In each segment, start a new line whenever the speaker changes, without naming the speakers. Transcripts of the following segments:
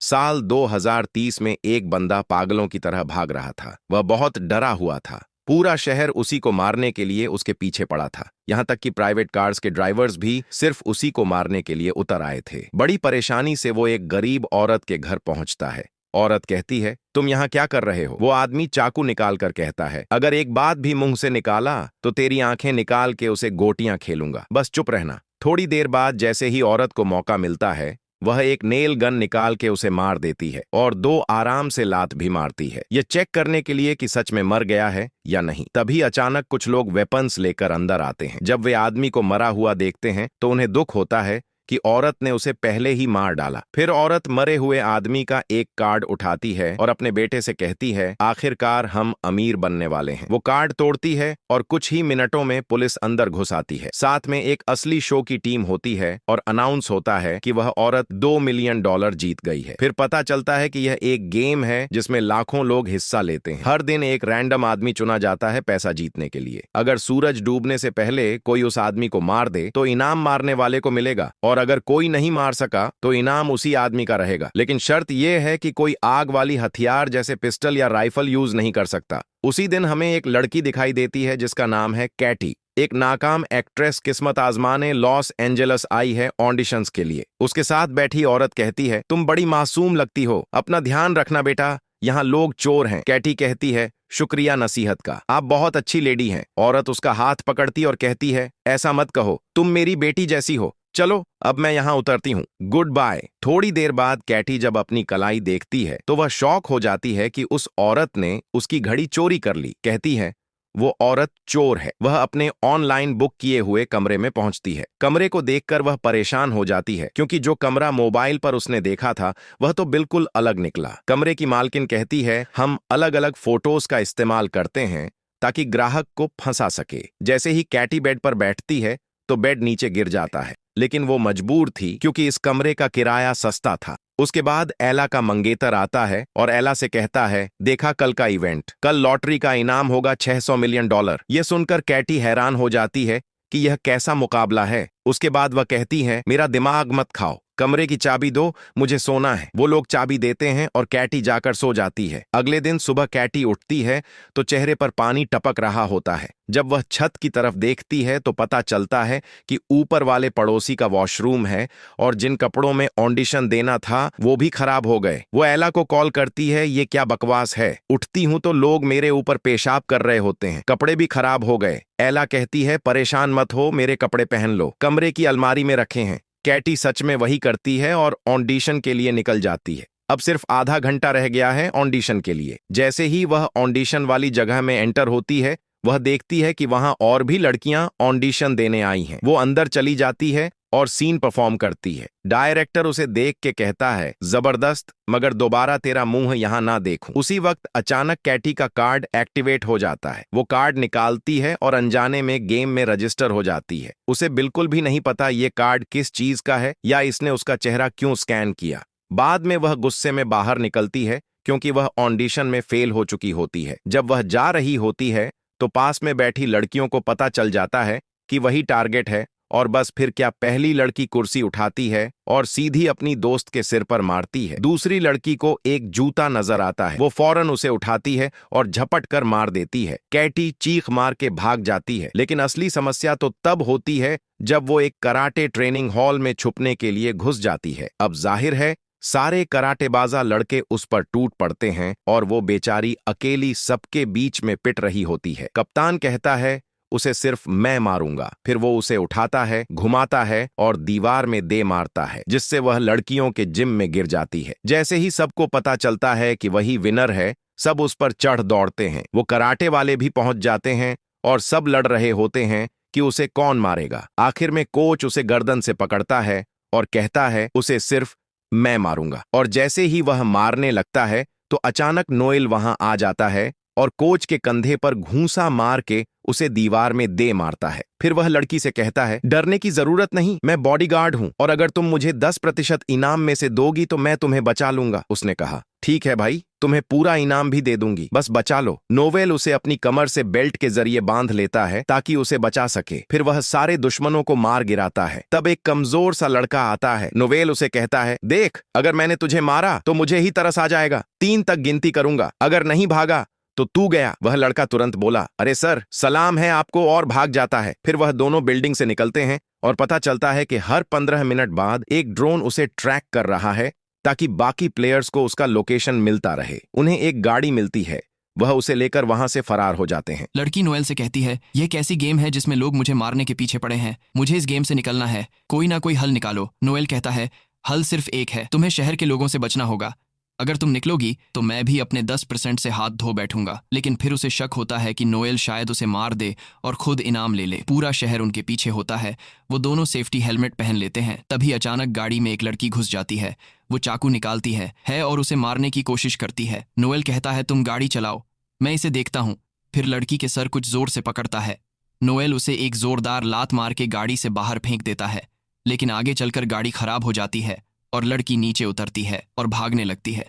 साल 2030 में एक बंदा पागलों की तरह भाग रहा था। वह बहुत डरा हुआ था। पूरा शहर उसी को मारने के लिए उसके पीछे पड़ा था। यहाँ तक कि प्राइवेट कार्स के ड्राइवर्स भी सिर्फ उसी को मारने के लिए उतर आए थे। बड़ी परेशानी से वो एक गरीब औरत के घर पहुंचता है। औरत कहती है, तुम यहाँ क्या कर रहे हो? वो आदमी चाकू निकाल कर कहता है, अगर एक बात भी मुंह से निकाला तो तेरी आंखें निकाल के उसे गोटियां खेलूंगा, बस चुप रहना। थोड़ी देर बाद जैसे ही औरत को मौका मिलता है, वह एक नेल गन निकाल के उसे मार देती है और 2 आराम से लात भी मारती है, यह चेक करने के लिए कि सच में मर गया है या नहीं। तभी अचानक कुछ लोग वेपन्स लेकर अंदर आते हैं। जब वे आदमी को मरा हुआ देखते हैं तो उन्हें दुख होता है कि औरत ने उसे पहले ही मार डाला। फिर औरत मरे हुए आदमी का एक कार्ड उठाती है और अपने बेटे से कहती है, आखिरकार हम अमीर बनने वाले हैं। वो कार्ड तोड़ती है और कुछ ही मिनटों में पुलिस अंदर घुस आती है। साथ में एक असली शो की टीम होती है और अनाउंस होता है कि वह औरत $2 मिलियन जीत गई है। फिर पता चलता है कि यह एक गेम है जिसमें लाखों लोग हिस्सा लेते हैं। हर दिन एक रैंडम आदमी चुना जाता है पैसा जीतने के लिए। अगर सूरज डूबने से पहले कोई उस आदमी को मार दे तो इनाम मारने वाले को मिलेगा, और अगर कोई नहीं मार सका तो इनाम उसी आदमी का रहेगा। लेकिन शर्त यह है कि कोई आग वाली हथियार जैसे पिस्टल या राइफल यूज नहीं कर सकता। उसी दिन हमें एक लड़की दिखाई देती है जिसका नाम है कैटी। एक नाकाम एक्ट्रेस किस्मत आजमाने लॉस एंजेलस आई है ऑडिशंस के लिए। उसके साथ बैठी औरत कहती है, तुम बड़ी मासूम लगती हो, अपना ध्यान रखना बेटा, यहाँ लोग चोर हैं। कैटी कहती है, शुक्रिया नसीहत का, आप बहुत अच्छी लेडी हैं। औरत उसका हाथ पकड़ती और कहती है, ऐसा मत कहो, तुम मेरी बेटी जैसी हो। चलो अब मैं यहाँ उतरती हूँ, गुड बाय। थोड़ी देर बाद कैटी जब अपनी कलाई देखती है तो वह शॉक हो जाती है कि उस औरत ने उसकी घड़ी चोरी कर ली। कहती है, वो औरत चोर है। वह अपने ऑनलाइन बुक किए हुए कमरे में पहुंचती है। कमरे को देखकर वह परेशान हो जाती है क्योंकि जो कमरा मोबाइल पर उसने देखा था वह तो बिल्कुल अलग निकला। कमरे की मालकिन कहती है, हम अलग अलग फोटोज का इस्तेमाल करते हैं ताकि ग्राहक को फंसा सके। जैसे ही कैटी बेड पर बैठती है तो बेड नीचे गिर जाता है, लेकिन वो मजबूर थी क्योंकि इस कमरे का किराया सस्ता था। उसके बाद एला का मंगेतर आता है और एला से कहता है, देखा कल का इवेंट, कल लॉटरी का इनाम होगा $600 मिलियन। यह सुनकर कैटी हैरान हो जाती है कि यह कैसा मुकाबला है। उसके बाद वह कहती है, मेरा दिमाग मत खाओ, कमरे की चाबी दो, मुझे सोना है। वो लोग चाबी देते हैं और कैटी जाकर सो जाती है। अगले दिन सुबह कैटी उठती है तो चेहरे पर पानी टपक रहा होता है। जब वह छत की तरफ देखती है तो पता चलता है कि ऊपर वाले पड़ोसी का वॉशरूम है और जिन कपड़ों में ऑडिशन देना था वो भी खराब हो गए। वो एला को कॉल करती है, ये क्या बकवास है, उठती हूं तो लोग मेरे ऊपर पेशाब कर रहे होते हैं, कपड़े भी खराब हो गए। एला कहती है, परेशान मत हो, मेरे कपड़े पहन लो, कमरे की अलमारी में रखे हैं। कैटी सच में वही करती है और ऑडिशन के लिए निकल जाती है। अब सिर्फ आधा घंटा रह गया है ऑडिशन के लिए। जैसे ही वह ऑडिशन वाली जगह में एंटर होती है, वह देखती है कि वहां और भी लड़कियां ऑडिशन देने आई हैं। वो अंदर चली जाती है और सीन परफॉर्म करती है। डायरेक्टर उसे देख के कहता है, जबरदस्त, मगर दोबारा तेरा मुंह यहां ना देखूं। उसी वक्त अचानक कैटी का कार्ड एक्टिवेट हो जाता है। वो कार्ड निकालती है और अनजाने में गेम में रजिस्टर हो जाती है। उसे बिल्कुल भी नहीं पता ये कार्ड किस चीज का है या इसने उसका चेहरा क्यों स्कैन किया। बाद में वह गुस्से में बाहर निकलती है क्योंकि वह ऑडिशन में फेल हो चुकी होती है। जब वह जा रही होती है तो पास में बैठी लड़कियों को पता चल जाता है कि वही टारगेट है, और बस फिर क्या, पहली लड़की कुर्सी उठाती है और सीधी अपनी दोस्त के सिर पर मारती है। दूसरी लड़की को एक जूता नजर आता है, वो फौरन उसे उठाती है और झपट कर मार देती है। कैटी चीख मार के भाग जाती है, लेकिन असली समस्या तो तब होती है जब वो एक कराटे ट्रेनिंग हॉल में छुपने के लिए घुस जाती है। अब जाहिर है सारे कराटेबाजा लड़के उस पर टूट पड़ते हैं और वो बेचारी अकेली सबके बीच में पिट रही होती है। कप्तान कहता है, उसे सिर्फ मैं मारूंगा। फिर वो उसे उठाता है, घुमाता है और दीवार में दे मारता है, जिससे वह लड़कियों के जिम में गिर जाती है। जैसे ही सबको पता चलता है कि वही विनर है, सब उस पर चढ़ दौड़ते हैं। वो कराटे वाले भी पहुंच जाते हैं और सब लड़ रहे होते हैं कि उसे कौन मारेगा। आखिर में कोच उसे गर्दन से पकड़ता है और कहता है, उसे सिर्फ मैं मारूंगा। और जैसे ही वह मारने लगता है तो अचानक नोएल वहां आ जाता है और कोच के कंधे पर घूंसा मार के उसे दीवार में दे मारता है। फिर वह लड़की से कहता है, डरने की जरूरत नहीं, मैं बॉडीगार्ड हूं और अगर तुम मुझे 10% इनाम में से दोगी तो मैं तुम्हें बचा लूंगा। उसने कहा, ठीक है भाई, तुम्हें पूरा इनाम भी दे दूंगी, बस बचा लो। नोवेल उसे अपनी कमर से बेल्ट के जरिए बांध लेता है ताकि उसे बचा सके। फिर वह सारे दुश्मनों को मार गिराता है। तब एक कमजोर सा लड़का आता है। नोवेल उसे कहता है, देख, अगर मैंने तुझे मारा तो मुझे ही तरस आ जाएगा। 3 तक गिनती करूंगा, अगर नहीं भागा तो तू गया। वह लड़का तुरंत बोला, अरे सर, सलाम है आपको, और भाग जाता है। फिर वह दोनों बिल्डिंग से निकलते हैं और पता चलता है कि हर 15 मिनट बाद एक ड्रोन उसे ट्रैक कर रहा है ताकि बाकी प्लेयर्स को उसका लोकेशन मिलता रहे। उन्हें एक गाड़ी मिलती है, वह उसे लेकर वहां से फरार हो जाते हैं।
लड़की नोएल से कहती है, यह कैसी गेम है जिसमें लोग मुझे मारने के पीछे पड़े हैं। मुझे इस गेम से निकलना है, कोई ना कोई हल निकालो। नोएल कहता है, हल सिर्फ एक है, तुम्हें शहर के लोगों से बचना होगा। अगर तुम निकलोगी तो मैं भी अपने 10% से हाथ धो बैठूंगा। लेकिन फिर उसे शक होता है कि नोएल शायद उसे मार दे और खुद इनाम ले ले। पूरा शहर उनके पीछे होता है। वो दोनों सेफ्टी हेलमेट पहन लेते हैं। तभी अचानक गाड़ी में एक लड़की घुस जाती है। वो चाकू निकालती है और उसे मारने की कोशिश करती है। नोएल कहता है, तुम गाड़ी चलाओ, मैं इसे देखता हूँ। फिर लड़की के सर कुछ जोर से पकड़ता है। नोएल उसे एक जोरदार लात मार के गाड़ी से बाहर फेंक देता है। लेकिन आगे चलकर गाड़ी खराब हो जाती है और लड़की नीचे उतरती है और भागने लगती है।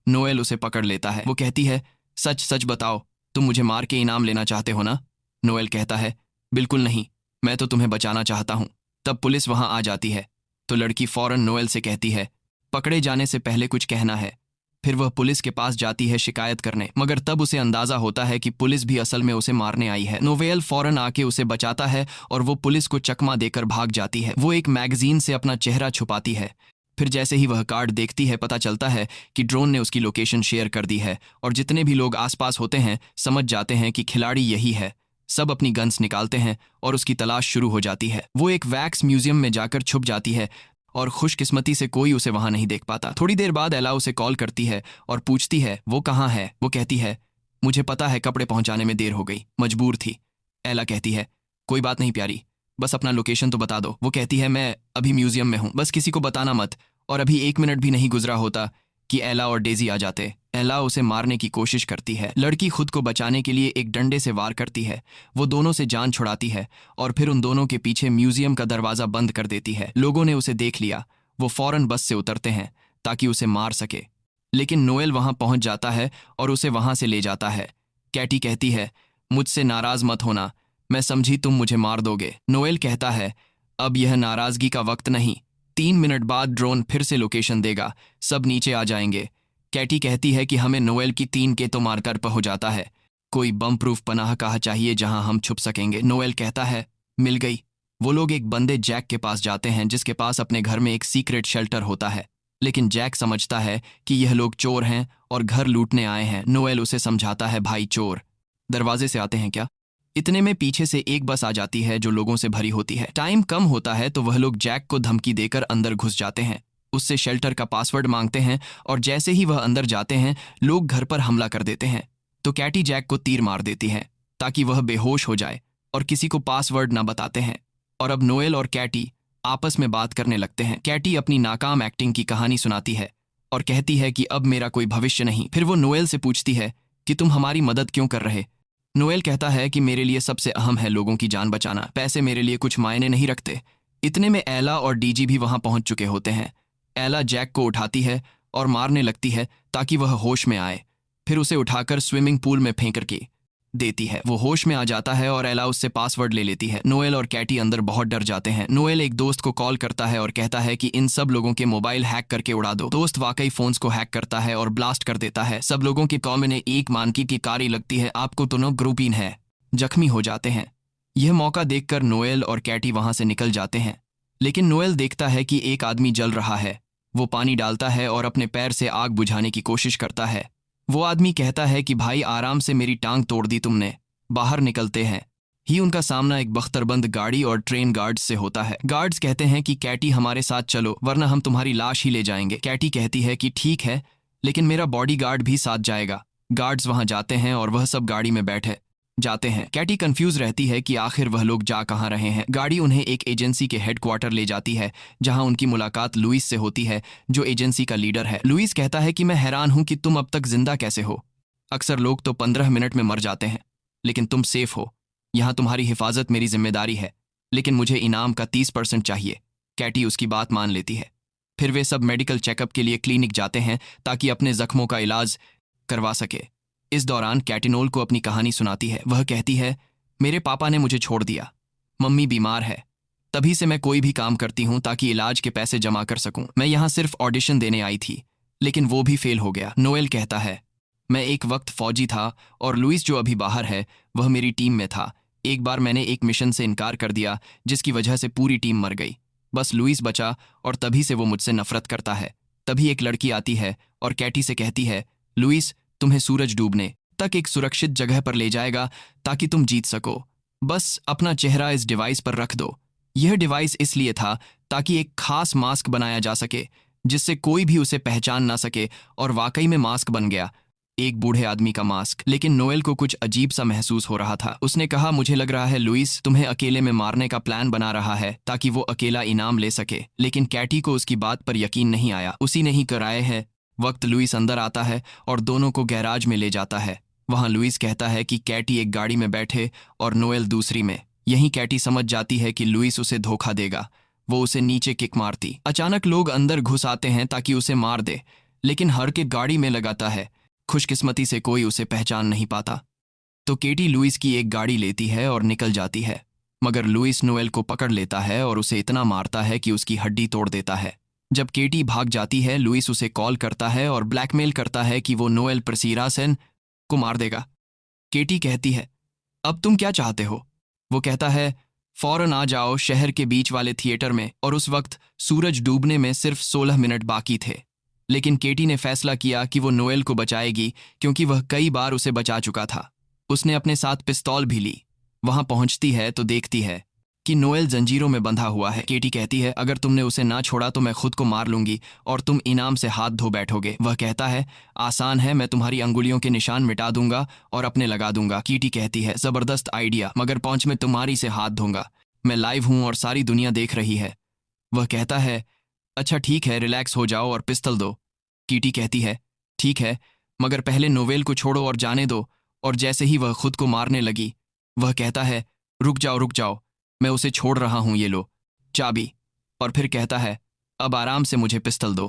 नोएल उसे पकड़ लेता है। वो कहती है, सच सच बताओ, तुम मुझे मार के इनाम लेना चाहते हो ना? नोएल कहता है, बिल्कुल नहीं, मैं तो तुम्हें बचाना चाहता हूँ। तब पुलिस वहां आ जाती है तो लड़की फौरन नोएल से कहती है, पकड़े जाने से पहले कुछ कहना है। फिर वह पुलिस के पास जाती है शिकायत करने, मगर तब उसे अंदाजा होता है कि पुलिस भी असल में उसे मारने आई है। नोवेल फौरन आके उसे बचाता है और वो पुलिस को चकमा देकर भाग जाती है। वो एक मैगजीन से अपना चेहरा छुपाती है। फिर जैसे ही वह कार्ड देखती है, पता चलता है कि ड्रोन ने उसकी लोकेशन शेयर कर दी है और जितने भी लोग आसपास होते हैं समझ जाते हैं कि खिलाड़ी यही है। सब अपनी गन्स निकालते हैं और उसकी तलाश शुरू हो जाती है। वो एक वैक्स म्यूजियम में जाकर छुप जाती है और खुशकिस्मती से कोई उसे वहां नहीं देख पाता। थोड़ी देर बाद एला उसे कॉल करती है और पूछती है वो कहाँ है। वो कहती है, मुझे पता है, कपड़े पहुंचाने में देर हो गई, मजबूर थी। एला कहती है, कोई बात नहीं प्यारी, बस अपना लोकेशन तो बता दो। वो कहती है, मैं अभी म्यूजियम में हूँ, बस किसी को बताना मत। और अभी 1 मिनट भी नहीं गुजरा होता कि एला और डेजी आ जाते। एला उसे मारने की कोशिश करती है। लड़की खुद को बचाने के लिए एक डंडे से वार करती है। वो दोनों से जान छुड़ाती है और फिर उन दोनों के पीछे म्यूजियम का दरवाजा बंद कर देती है। लोगों ने उसे देख लिया। वो फौरन बस से उतरते हैं ताकि उसे मार सके, लेकिन नोएल वहां पहुंच जाता है और उसे वहां से ले जाता है। कैटी कहती है, मुझसे नाराज मत होना, मैं समझी तुम मुझे मार दोगे। नोएल कहता है, अब यह नाराजगी का वक्त नहीं, 3 मिनट बाद ड्रोन फिर से लोकेशन देगा, सब नीचे आ जाएंगे। कैटी कहती है कि हमें नोएल की 3 के तो मारकर हो जाता है, कोई बम प्रूफ पनाह कहा चाहिए जहां हम छुप सकेंगे। नोएल कहता है, मिल गई। वो लोग एक बंदे जैक के पास जाते हैं जिसके पास अपने घर में एक सीक्रेट शेल्टर होता है, लेकिन जैक समझता है कि यह लोग चोर हैं और घर लूटने आए हैं। नोएल उसे समझाता है, भाई चोर दरवाजे से आते हैं क्या? इतने में पीछे से एक बस आ जाती है जो लोगों से भरी होती है। टाइम कम होता है तो वह लोग जैक को धमकी देकर अंदर घुस जाते हैं, उससे शेल्टर का पासवर्ड मांगते हैं और जैसे ही वह अंदर जाते हैं लोग घर पर हमला कर देते हैं। तो कैटी जैक को तीर मार देती है ताकि वह बेहोश हो जाए और किसी को पासवर्ड ना बताते हैं। और अब नोएल और कैटी आपस में बात करने लगते हैं। कैटी अपनी नाकाम एक्टिंग की कहानी सुनाती है और कहती है कि अब मेरा कोई भविष्य नहीं। फिर वो नोएल से पूछती है कि तुम हमारी मदद क्यों कर रहे? नोएल कहता है कि मेरे लिए सबसे अहम है लोगों की जान बचाना, पैसे मेरे लिए कुछ मायने नहीं रखते। इतने में एला और डीजी भी वहां पहुंच चुके होते हैं। एला जैक को उठाती है और मारने लगती है ताकि वह होश में आए। फिर उसे उठाकर स्विमिंग पूल में फेंक करके देती है। वो होश में आ जाता है और एला उससे पासवर्ड ले लेती है। नोएल और कैटी अंदर बहुत डर जाते हैं। नोएल एक दोस्त को कॉल करता है और कहता है कि इन सब लोगों के मोबाइल हैक करके उड़ा दो। दोस्त वाकई फोन्स को हैक करता है और ब्लास्ट कर देता है। सब लोगों की कॉल में एक मानकी की कारी लगती है, आपको दोनों ग्रुपीन है, जख्मी हो जाते हैं। यह मौका देखकर नोएल और कैटी वहां से निकल जाते हैं, लेकिन नोएल देखता है कि एक आदमी जल रहा है। वो पानी डालता है और अपने पैर से आग बुझाने की कोशिश करता है। वो आदमी कहता है कि भाई आराम से, मेरी टांग तोड़ दी तुमने। बाहर निकलते हैं ही उनका सामना एक बख्तरबंद गाड़ी और ट्रेन गार्ड्स से होता है। गार्ड्स कहते हैं कि कैटी हमारे साथ चलो वरना हम तुम्हारी लाश ही ले जाएंगे। कैटी कहती है कि ठीक है, लेकिन मेरा बॉडीगार्ड भी साथ जाएगा। गार्ड्स वहां जाते हैं और वह सब गाड़ी में बैठे जाते हैं। कैटी कंफ्यूज रहती है कि आखिर वह लोग जा कहाँ रहे हैं। गाड़ी उन्हें एक एजेंसी के हेडक्वार्टर ले जाती है जहां उनकी मुलाकात लुइस से होती है जो एजेंसी का लीडर है। लुइस कहता है कि मैं हैरान हूं कि तुम अब तक जिंदा कैसे हो। अक्सर लोग तो 15 मिनट में मर जाते हैं, लेकिन तुम सेफ हो। यहाँ तुम्हारी हिफाजत मेरी जिम्मेदारी है, लेकिन मुझे इनाम का 30% चाहिए। कैटी उसकी बात मान लेती है। फिर वे सब मेडिकल चेकअप के लिए क्लिनिक जाते हैं ताकि अपने जख्मों का इलाज करवा सके। इस दौरान कैटी नोएल को अपनी कहानी सुनाती है। वह कहती है, मेरे पापा ने मुझे छोड़ दिया, मम्मी बीमार है, तभी से मैं कोई भी काम करती हूँ ताकि इलाज के पैसे जमा कर सकूं। मैं यहाँ सिर्फ ऑडिशन देने आई थी, लेकिन वो भी फेल हो गया। नोएल कहता है, मैं एक वक्त फौजी था और लुइस जो अभी बाहर है वह मेरी टीम में था। एक बार मैंने एक मिशन से इनकार कर दिया जिसकी वजह से पूरी टीम मर गई, बस लुइस बचा और तभी से वो मुझसे नफरत करता है। तभी एक लड़की आती है और कैटी से कहती है, लुइस तुम्हें सूरज डूबने तक एक सुरक्षित जगह पर ले जाएगा ताकि तुम जीत सको। बस अपना चेहरा इस डिवाइस पर रख दो। यह डिवाइस इसलिए था ताकि एक खास मास्क बनाया जा सके जिससे कोई भी उसे पहचान ना सके, और वाकई में मास्क बन गया, एक बूढ़े आदमी का मास्क। लेकिन नोएल को कुछ अजीब सा महसूस हो रहा था। उसने कहा, मुझे लग रहा है लुइस तुम्हें अकेले में मारने का प्लान बना रहा है ताकि वो अकेला इनाम ले सके। लेकिन कैटी को उसकी बात पर यकीन नहीं आया। उसी ने ही कराए है। वक्त लुइस अंदर आता है और दोनों को गैराज में ले जाता है। वहां लुइस कहता है कि कैटी एक गाड़ी में बैठे और नोएल दूसरी में। यहीं कैटी समझ जाती है कि लुइस उसे धोखा देगा। वो उसे नीचे किक मारती। अचानक लोग अंदर घुस आते हैं ताकि उसे मार दे, लेकिन हर के गाड़ी में लगाता है। खुशकिस्मती से कोई उसे पहचान नहीं पाता। तो केटी लुइस की एक गाड़ी लेती है और निकल जाती है, मगर लुइस नोएल को पकड़ लेता है और उसे इतना मारता है कि उसकी हड्डी तोड़ देता है। जब केटी भाग जाती है, लुइस उसे कॉल करता है और ब्लैकमेल करता है कि वो नोएल प्रसीरासेन को मार देगा। केटी कहती है, अब तुम क्या चाहते हो? वो कहता है, फौरन आ जाओ शहर के बीच वाले थिएटर में। और उस वक्त सूरज डूबने में सिर्फ 16 मिनट बाकी थे। लेकिन केटी ने फैसला किया कि वो नोएल को बचाएगी क्योंकि वह कई बार उसे बचा चुका था। उसने अपने साथ पिस्तौल भी ली। वहां पहुंचती है तो देखती है कि नोएल जंजीरों में बंधा हुआ है। केटी कहती है, अगर तुमने उसे ना छोड़ा तो मैं खुद को मार लूंगी और तुम इनाम से हाथ धो बैठोगे। वह कहता है, आसान है, मैं तुम्हारी अंगुलियों के निशान मिटा दूंगा और अपने लगा दूंगा। केटी कहती है, जबरदस्त आइडिया, मगर पहुंच में तुम्हारी से हाथ धोऊंगा। मैं लाइव हूं और सारी दुनिया देख रही है। वह कहता है, अच्छा ठीक है, रिलैक्स हो जाओ और पिस्तल दो। कीटी कहती है, ठीक है, मगर पहले नोवेल को छोड़ो और जाने दो। और जैसे ही वह खुद को मारने लगी, वह कहता है, रुक जाओ, मैं उसे छोड़ रहा हूं, ये लो चाबी। और फिर कहता है, अब आराम से मुझे पिस्तल दो।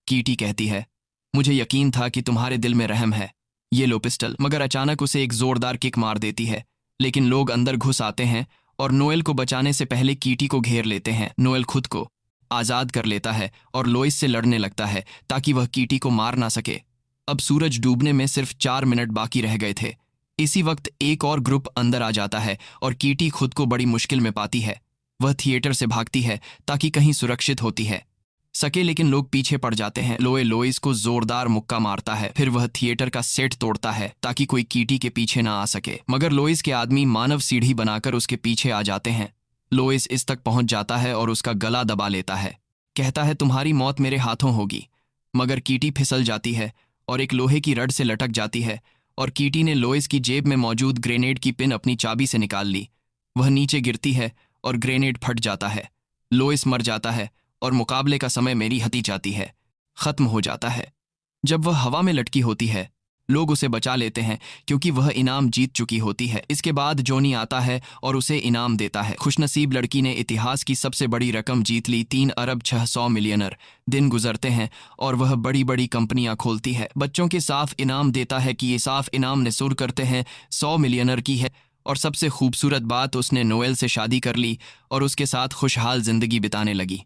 कीटी कहती है, मुझे यकीन था कि तुम्हारे दिल में रहम है, ये लो पिस्टल। मगर अचानक उसे एक जोरदार किक मार देती है। लेकिन लोग अंदर घुस आते हैं और नोएल को बचाने से पहले कीटी को घेर लेते हैं। नोएल खुद को आज़ाद कर लेता है और लोइस से लड़ने लगता है ताकि वह कीटी को मार ना सके। अब सूरज डूबने में सिर्फ 4 मिनट बाकी रह गए थे। इसी वक्त एक और ग्रुप अंदर आ जाता है और कीटी खुद को बड़ी मुश्किल में पाती है। वह थिएटर से भागती है ताकि कहीं सुरक्षित होती है सके, लेकिन लोग पीछे पड़ जाते हैं। लोइस को जोरदार मुक्का मारता है। फिर वह थिएटर का सेट तोड़ता है ताकि कोई कीटी के पीछे ना आ सके, मगर लोइस के आदमी मानव सीढ़ी बनाकर उसके पीछे आ जाते हैं। लोइस इस तक पहुंच जाता है और उसका गला दबा लेता है। कहता है, तुम्हारी मौत मेरे हाथों होगी। मगर कीटी फिसल जाती है और एक लोहे की रड से लटक जाती है और कीटी ने लोइस की जेब में मौजूद ग्रेनेड की पिन अपनी चाबी से निकाल ली। वह नीचे गिरती है और ग्रेनेड फट जाता है। लोइस मर जाता है और मुकाबले का समय मेरी हती जाती है, खत्म हो जाता है। जब वह हवा में लटकी होती है, लोग उसे बचा लेते हैं क्योंकि वह इनाम जीत चुकी होती है। इसके बाद जॉनी आता है और उसे इनाम देता है। खुशनसीब लड़की ने इतिहास की सबसे बड़ी रकम जीत ली, 3 अरब 600 मिलियनर। दिन गुजरते हैं और वह बड़ी बड़ी कंपनियां खोलती है। बच्चों के साफ इनाम देता है कि ये साफ इनाम निसूर करते हैं 100 मिलियनर की है। और सबसे खूबसूरत बात, उसने नोएल से शादी कर ली और उसके साथ खुशहाल जिंदगी बिताने लगी।